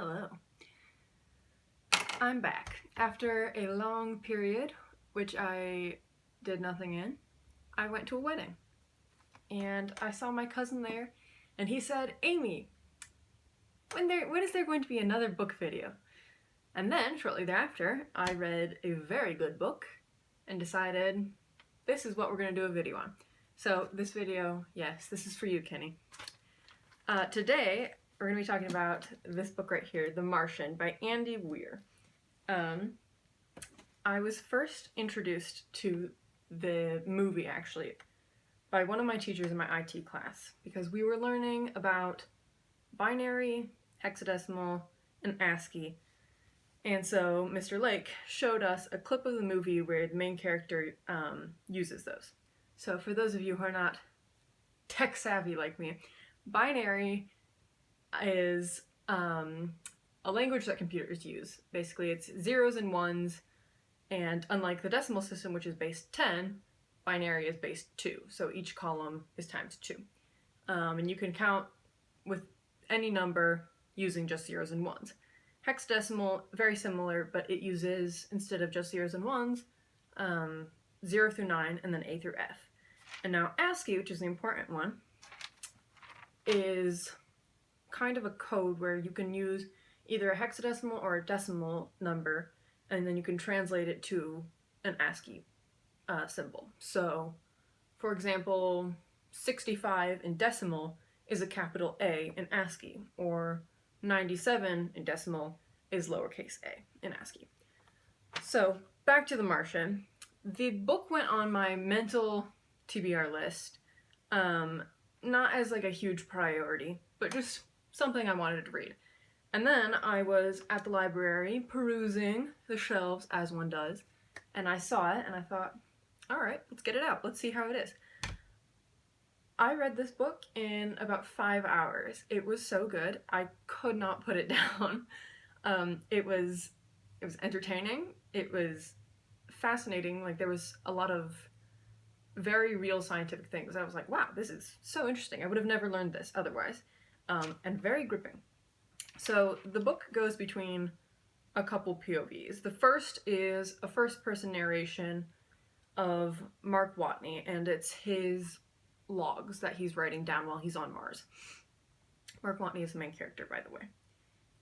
Hello. I'm back. After a long period, which I did nothing in, I went to a wedding. And I saw my cousin there, and he said, Amy, when is there going to be another book video? And then, shortly thereafter, I read a very good book and decided this is what we're going to do a video on. So this video, yes, this is for you, Kenny. Today, we're going to be talking about this book right here, The Martian by Andy Weir. I was first introduced to the movie, actually, by one of my teachers in my IT class, because we were learning about binary, hexadecimal, and ASCII. And so Mr. Lake showed us a clip of the movie where the main character uses those. So for those of you who are not tech savvy like me, binary is a language that computers use. Basically, it's zeros and ones, and unlike the decimal system, which is base 10, binary is base 2, so each column is times 2. And you can count with any number using just zeros and ones. Hexadecimal, very similar, but it uses, instead of just zeros and ones, 0 through 9, and then A through F. And now ASCII, which is the important one, is kind of a code where you can use either a hexadecimal or a decimal number, and then you can translate it to an ASCII symbol. So, for example, 65 in decimal is a capital A in ASCII, or 97 in decimal is lowercase a in ASCII. So, back to The Martian. The book went on my mental TBR list, not as like a huge priority, but just something I wanted to read. And then I was at the library perusing the shelves as one does, and I saw it and I thought, all right, let's get it out. Let's see how it is. I read this book in about 5 hours. It was so good. I could not put it down. It was entertaining. It was fascinating. Like, there was a lot of very real scientific things. I was like, wow, this is so interesting. I would have never learned this otherwise. And very gripping. So the book goes between a couple POVs. The first is a first-person narration of Mark Watney, and it's his logs that he's writing down while he's on Mars. Mark Watney is the main character, by the way.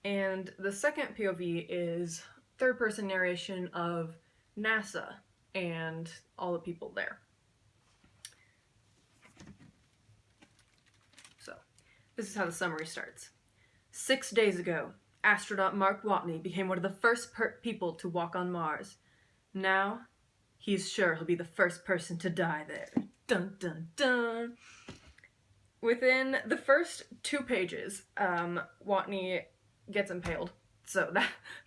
And the second POV is third-person narration of NASA and all the people there. So, this is how the summary starts. 6 days ago, astronaut Mark Watney became one of the first people to walk on Mars. Now, he's sure he'll be the first person to die there. Dun dun dun! Within the first 2 pages, Watney gets impaled, so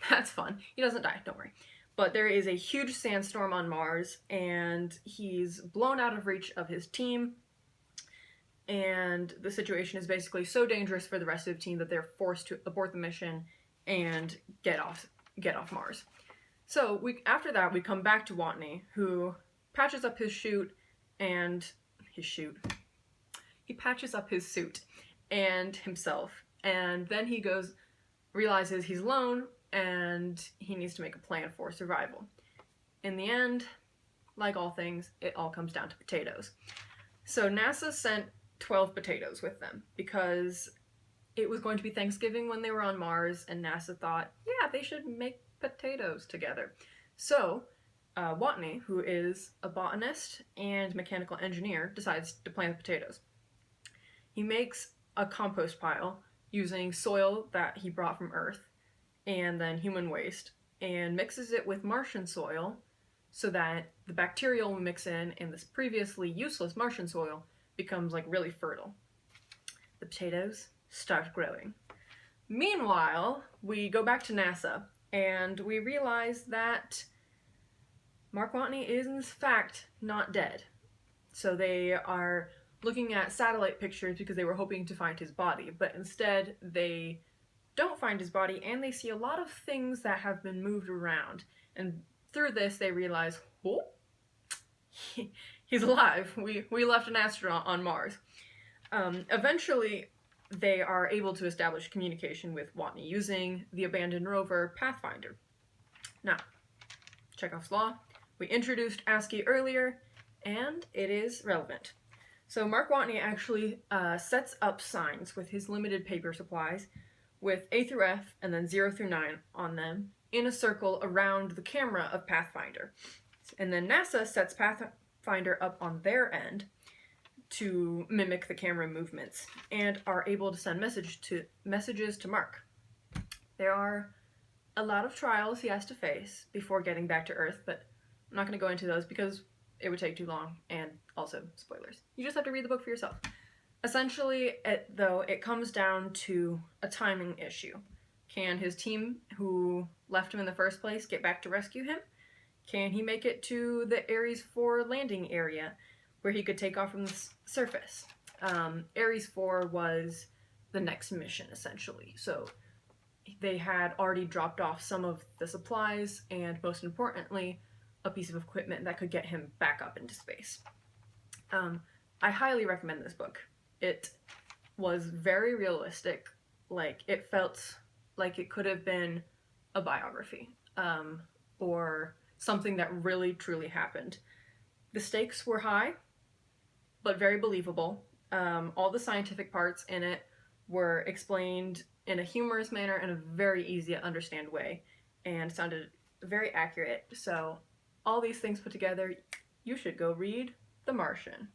that's fun. He doesn't die, don't worry. But there is a huge sandstorm on Mars, and he's blown out of reach of his team, and the situation is basically so dangerous for the rest of the team that they're forced to abort the mission and get off Mars. So after that, we come back to Watney, who patches up his suit and himself, and then he realizes he's alone and he needs to make a plan for survival. In the end, like all things, it all comes down to potatoes. So NASA sent 12 potatoes with them because it was going to be Thanksgiving when they were on Mars, and NASA thought, yeah, they should make potatoes together. So Watney, who is a botanist and mechanical engineer, decides to plant the potatoes. He makes a compost pile using soil that he brought from Earth and then human waste, and mixes it with Martian soil so that the bacteria will mix in and this previously useless Martian soil becomes like really fertile. The potatoes start growing. Meanwhile, we go back to NASA and we realize that Mark Watney is in fact not dead. So they are looking at satellite pictures because they were hoping to find his body, but instead they don't find his body, and they see a lot of things that have been moved around. And through this they realize, oh, he's alive. We left an astronaut on Mars. Eventually they are able to establish communication with Watney using the abandoned rover Pathfinder. Now, Chekhov's law. We introduced ASCII earlier, and it is relevant. So Mark Watney actually sets up signs with his limited paper supplies with A through F and then 0 through 9 on them in a circle around the camera of Pathfinder. And then NASA sets Pathfinder up on their end to mimic the camera movements and are able to send messages to Mark. There are a lot of trials he has to face before getting back to Earth, but I'm not going to go into those because it would take too long, and also spoilers. You just have to read the book for yourself. Essentially, it comes down to a timing issue. Can his team, who left him in the first place, get back to rescue him? Can he make it to the Ares 4 landing area where he could take off from the surface? Ares 4 was the next mission, essentially. So they had already dropped off some of the supplies and, most importantly, a piece of equipment that could get him back up into space. I highly recommend this book. It was very realistic. Like, it felt like it could have been a biography, or something that really truly happened. The stakes were high, but very believable. All the scientific parts in it were explained in a humorous manner and a very easy to understand way, and sounded very accurate. So all these things put together, you should go read The Martian.